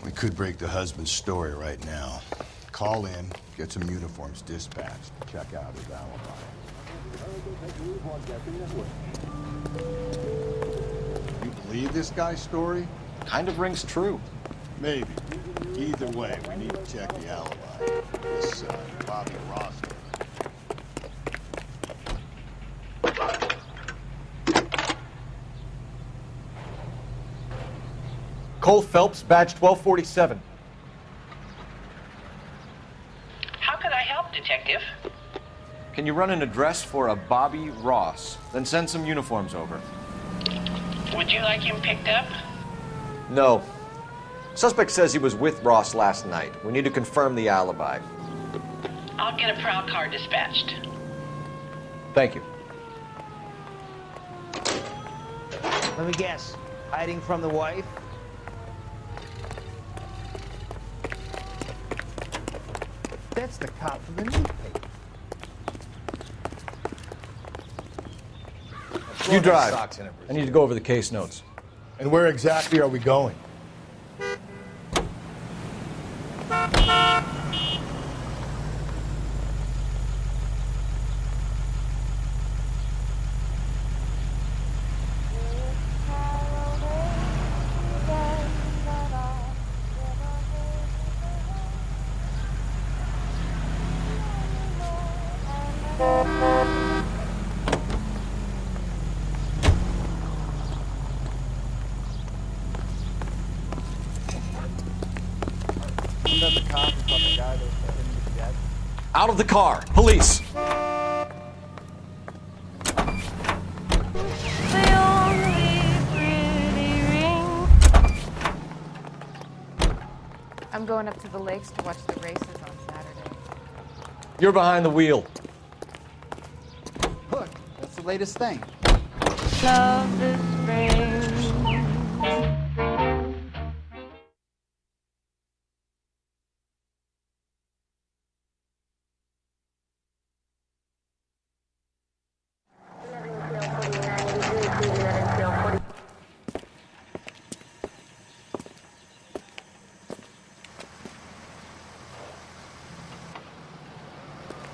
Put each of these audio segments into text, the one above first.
We could break the husband's story right now. Call in, get some uniforms dispatched, check out his alibi. You believe this guy's story? Kind of rings true. Maybe. Either way, we need to check the alibi. This, Bobby Ross. Cole Phelps, badge 1247. How can I help, Detective? Can you run an address for a Bobby Ross? Then send some uniforms over. Would you like him picked up? No. Suspect says he was with Ross last night. We need to confirm the alibi. I'll get a prowl car dispatched. Thank you. Let me guess. Hiding from the wife? That's the cop from the newspaper. You drive. I need to go over the case notes. And where exactly are we going? Out of the car. Police. I'm going up to the lakes to watch the races on Saturday. You're behind the wheel. Look, that's the latest thing. Love this spring.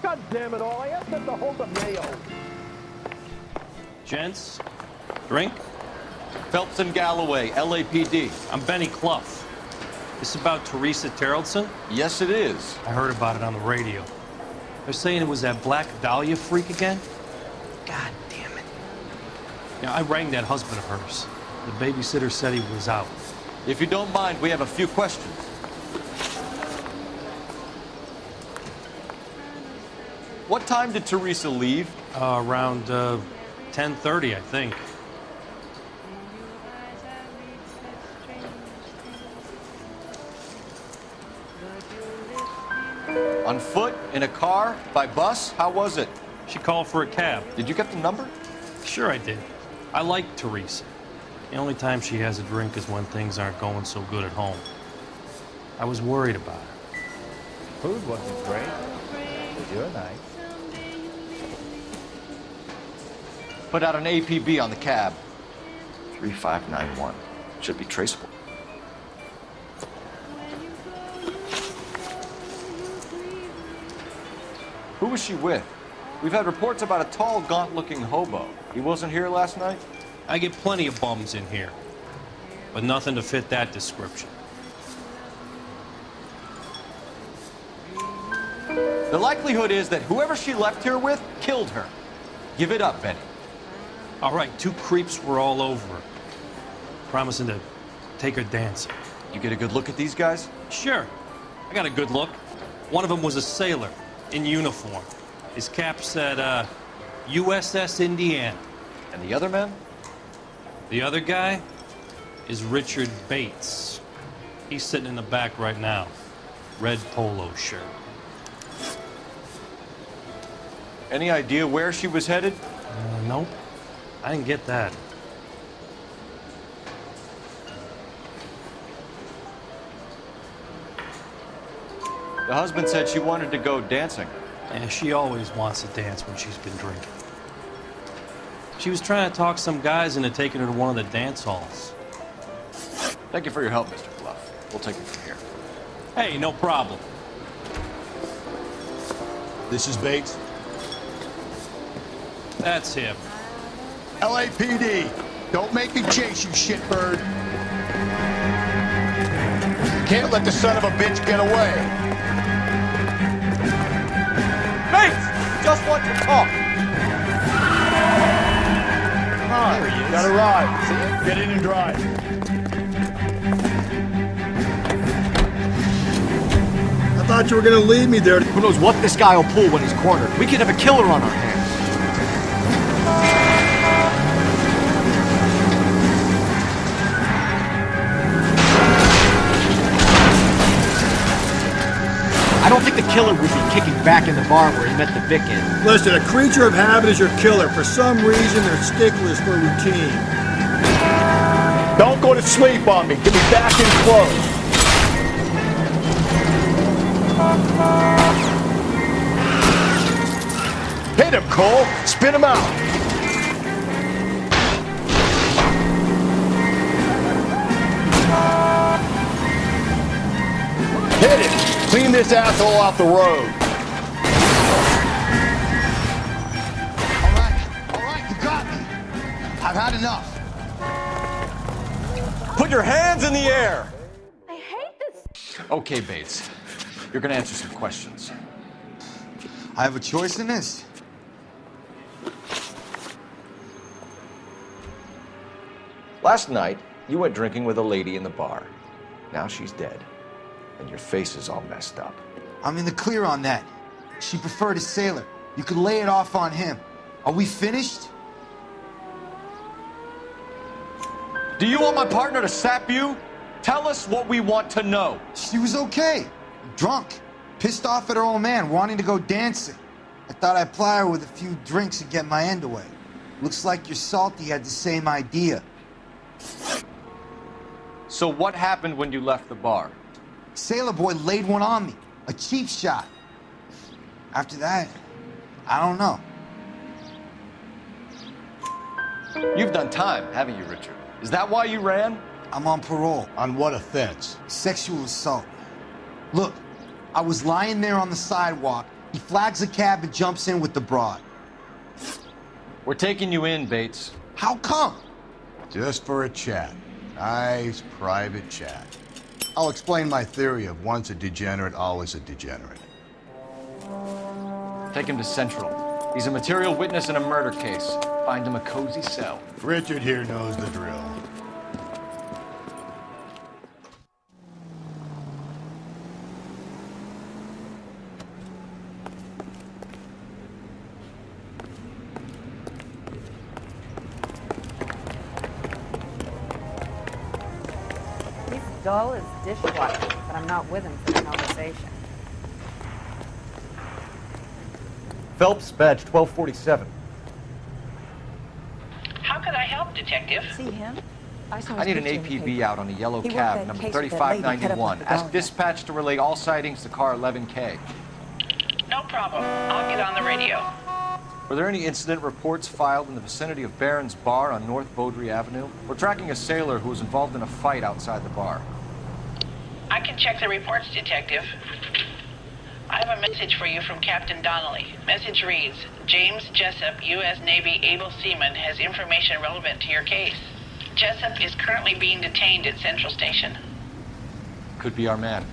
God damn it all, I asked them to hold the mail. Gents, drink? Phelps and Galloway, LAPD. I'm Benny Clough. This about Teresa Terrellson? Yes, it is. I heard about it on the radio. They're saying it was that Black Dahlia freak again? God damn it. Yeah, I rang that husband of hers. The babysitter said he was out. If you don't mind, we have a few questions. What time did Teresa leave? Around 10:30, I think. On foot? In a car? By bus? How was it? She called for a cab. Did you get the number? Sure I did. I like Teresa. The only time she has a drink is when things aren't going so good at home. I was worried about her. Food wasn't great, but you're nice. Put out an APB on the cab. 3591. Should be traceable. Who was she with? We've had reports about a tall, gaunt-looking hobo. He wasn't here last night? I get plenty of bums in here, but nothing to fit that description. The likelihood is that whoever she left here with killed her. Give it up, Benny. All right, two creeps were all over her, promising to take her dancing. You get a good look at these guys? Sure, I got a good look. One of them was a sailor in uniform. His cap said, USS Indiana. And the other men? The other guy is Richard Bates. He's sitting in the back right now. Red polo shirt. Any idea where she was headed? Nope. I didn't get that. The husband said she wanted to go dancing. And she always wants to dance when she's been drinking. She was trying to talk some guys into taking her to one of the dance halls. Thank you for your help, Mr. Clough. We'll take it from here. Hey, no problem. This is Bates. That's him. LAPD, don't make me chase you, shitbird. Can't let the son of a bitch get away. Bates! Just want to talk. Come on, got a ride. Get in and drive. I thought you were gonna leave me there. Who knows what this guy will pull when he's cornered? We could have a killer on our hands. I don't think the killer would be kicking back in the bar where he met the Vic in. Listen, a creature of habit is your killer. For some reason, they're sticklers for routine. Don't go to sleep on me. Get me back in close. Hit him, Cole. Spin him out. Hit it. Clean this asshole off the road. All right, you got me. I've had enough. Put your hands in the air! I hate this. Okay, Bates. You're gonna answer some questions. I have a choice in this. Last night, you went drinking with a lady in the bar. Now she's dead. And your face is all messed up. I'm in the clear on that. She preferred a sailor. You could lay it off on him. Are we finished? Do you want my partner to sap you? Tell us what we want to know. She was okay. Drunk. Pissed off at her old man, wanting to go dancing. I thought I'd ply her with a few drinks and get my end away. Looks like your Salty had the same idea. So what happened when you left the bar? Sailor boy laid one on me. A cheap shot. After that, I don't know. You've done time, haven't you, Richard? Is that why you ran? I'm on parole. On what offense? Sexual assault. Look, I was lying there on the sidewalk. He flags a cab and jumps in with the broad. We're taking you in, Bates. How come? Just for a chat. Nice private chat. I'll explain my theory of once a degenerate, always a degenerate. Take him to Central. He's a material witness in a murder case. Find him a cozy cell. Richard here knows the drill. He's dull as dishwasher, but I'm not with him for the conversation. Phelps, badge 1247. How can I help, Detective? See him? I need an APB out on a yellow He worked cab, that number case with that lady cut up 3591. with the Ask dog. dispatch to relay all sightings to car 11K. No problem. I'll get on the radio. Were there any incident reports filed in the vicinity of Barron's Bar on North Beaudry Avenue? We're tracking a sailor who was involved in a fight outside the bar. I can check the reports, Detective. I have a message for you from Captain Donnelly. Message reads, James Jessup, U.S. Navy able seaman, has information relevant to your case. Jessup is currently being detained at Central Station. Could be our man.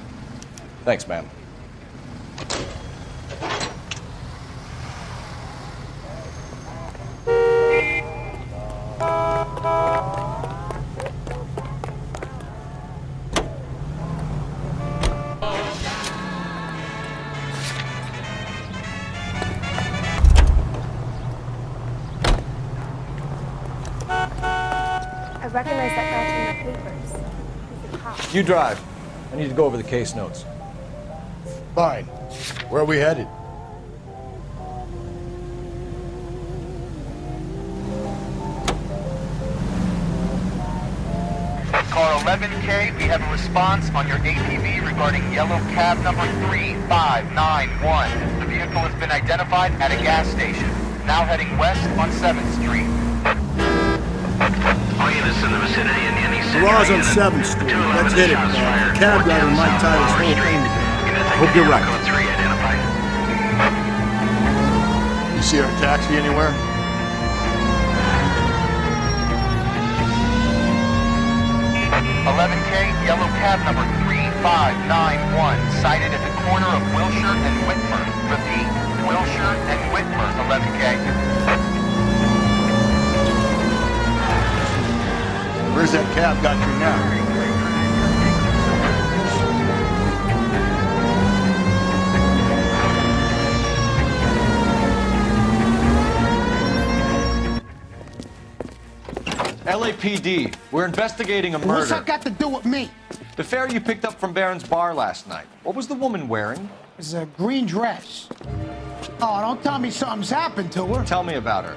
Thanks, ma'am. I recognize that guy from the papers. He's a cop. You drive. I need to go over the case notes. Fine. Where are we headed? Car 11K, we have a response on your APB regarding yellow cab number 3591. The vehicle has been identified at a gas station. Now heading west on 7th Street. All units in the vicinity in any Garage on 7th Street. Let's hit it. Cab driver might tie this whole thing together. I hope you're right. You see our taxi anywhere? Yellow cab number 3591, sighted at the corner of Wilshire and Whitmer. Repeat, Wilshire and Whitmer, 11K. Where's that cab got you now? LAPD, we're investigating a murder. What's that got to do with me? The fare you picked up from Barron's bar last night. What was the woman wearing? It's a green dress. Oh, don't tell me something's happened to her. Tell me about her.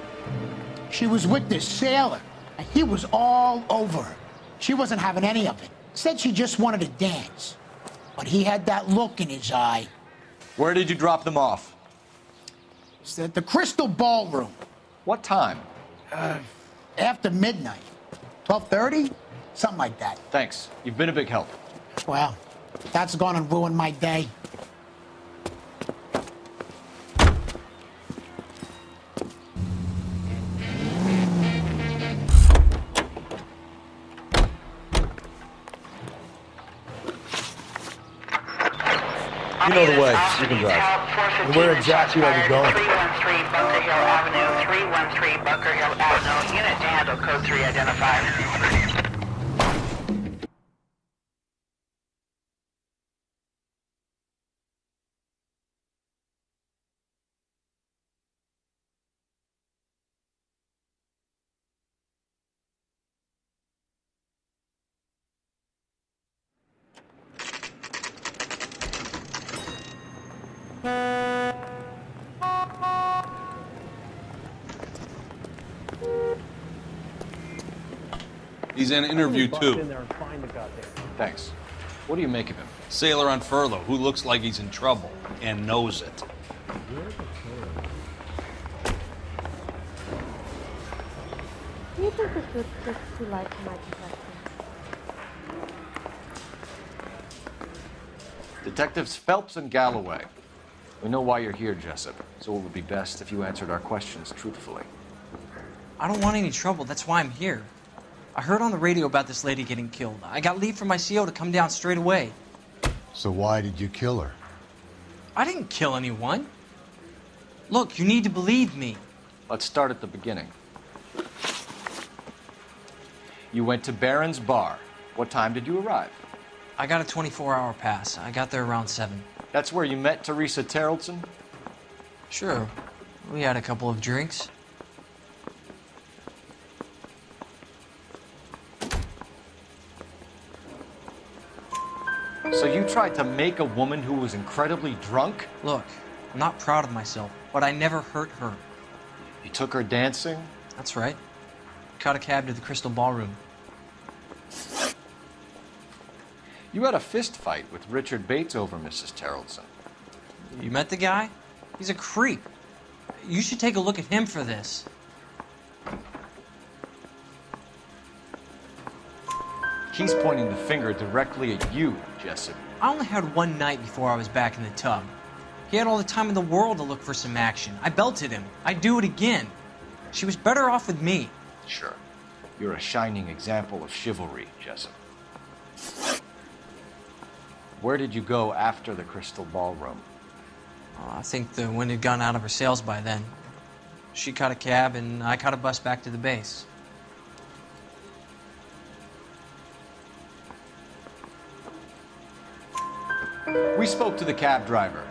She was with this sailor, and he was all over her. She wasn't having any of it. Said she just wanted to dance. But he had that look in his eye. Where did you drop them off? It's at the Crystal Ballroom. What time? After midnight. 12:30? Something like that. Thanks. You've been a big help. Well, that's gonna ruin my day. You know the way. You can drive. And where exactly are we going? 313 Bunker Hill Avenue, 313 Bunker Hill Avenue. Unit to handle code 3 identified. He's in interview too. Thanks. What do you make of him? Sailor on furlough who looks like he's in trouble and knows it. Do you think this was just too light for my complexion? Detectives Phelps and Galloway. We know why you're here, Jessup, so it would be best if you answered our questions truthfully. I don't want any trouble. That's why I'm here. I heard on the radio about this lady getting killed. I got leave from my CO to come down straight away. So why did you kill her? I didn't kill anyone. Look, you need to believe me. Let's start at the beginning. You went to Barron's bar. What time did you arrive? I got a 24-hour pass. I got there around 7. That's where you met Teresa Terrelson? Sure. We had a couple of drinks. So you tried to make a woman who was incredibly drunk? Look, I'm not proud of myself, but I never hurt her. You took her dancing? That's right. Caught a cab to the Crystal Ballroom. You had a fist fight with Richard Bates over Mrs. Terrelson. You met the guy? He's a creep. You should take a look at him for this. He's pointing the finger directly at you, Jessup. I only had one night before I was back in the tub. He had all the time in the world to look for some action. I belted him. I'd do it again. She was better off with me. Sure. You're a shining example of chivalry, Jessup. Where did you go after the Crystal Ballroom? I think the wind had gone out of her sails by then. She caught a cab and I caught a bus back to the base. We spoke to the cab driver.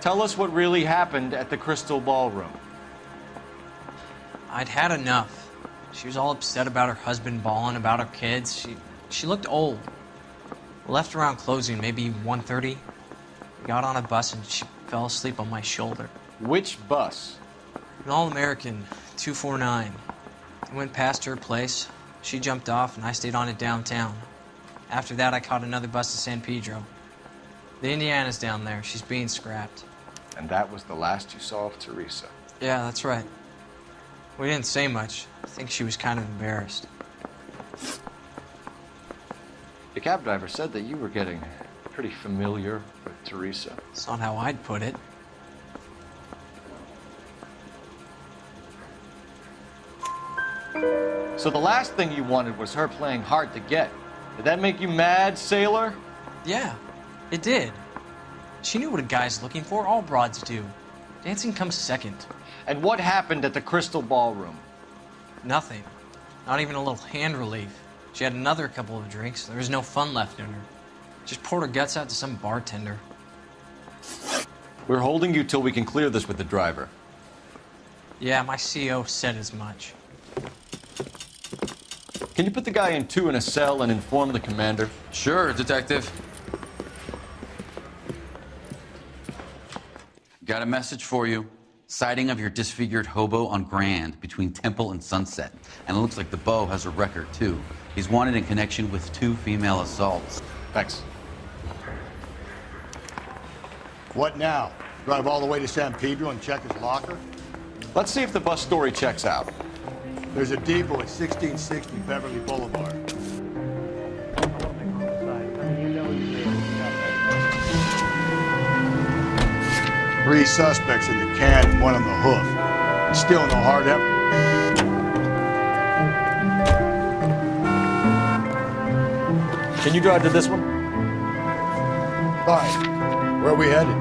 Tell us what really happened at the Crystal Ballroom. I'd had enough. She was all upset about her husband bawling about her kids. She looked old. Left around closing, maybe 1:30. Got on a bus and she fell asleep on my shoulder. Which bus? An All-American, 249. I went past her place. She jumped off and I stayed on it downtown. After that, I caught another bus to San Pedro. The Indiana's down there. She's being scrapped. And that was the last you saw of Teresa? Yeah, that's right. We didn't say much. I think she was kind of embarrassed. The cab driver said that you were getting pretty familiar with Teresa. It's not how I'd put it. So the last thing you wanted was her playing hard to get. Did that make you mad, sailor? Yeah, it did. She knew what a guy's looking for. All broads do. Dancing comes second. And what happened at the Crystal Ballroom? Nothing. Not even a little hand relief. She had another couple of drinks. There was no fun left in her. Just poured her guts out to some bartender. We're holding you till we can clear this with the driver. Yeah, my CO said as much. Can you put the guy in two in a cell and inform the commander? Sure, Detective. Got a message for you. Sighting of your disfigured hobo on Grand between Temple and Sunset. And it looks like the beau has a record, too. He's wanted in connection with 2 female assaults. Thanks. What now? Drive all the way to San Pedro and check his locker? Let's see if the bus story checks out. There's a depot at 1660 Beverly Boulevard. Three suspects in the can, one on the hoof. Still no hard effort. Can you drive to this one? Fine. Where are we headed?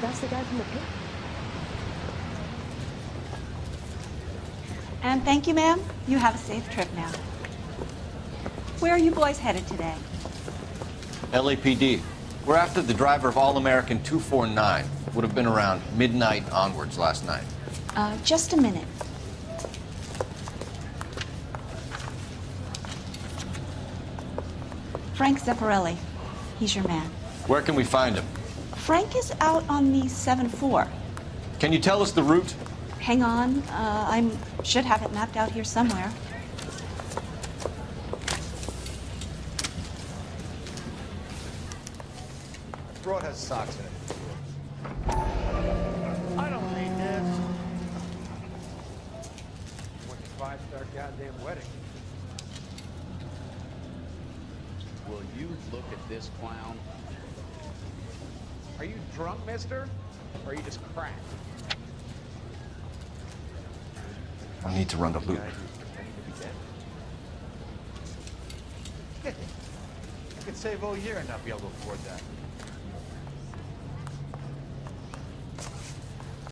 That's the guy from the pit. And thank you, ma'am. You have a safe trip now. Where are you boys headed today? LAPD. We're after the driver of All-American 249. Would have been around midnight onwards last night. Just a minute. Frank Zeffirelli. He's your man. Where can we find him? Frank is out on the 7-4. Can you tell us the route? Hang on. I should have it mapped out here somewhere. Broad has socks in it. I don't need this. What's a 5-star goddamn wedding? Will you look at this clown? Are you drunk, mister? Or are you just cracked? I need to run the loop. I could save all year and not be able to afford that.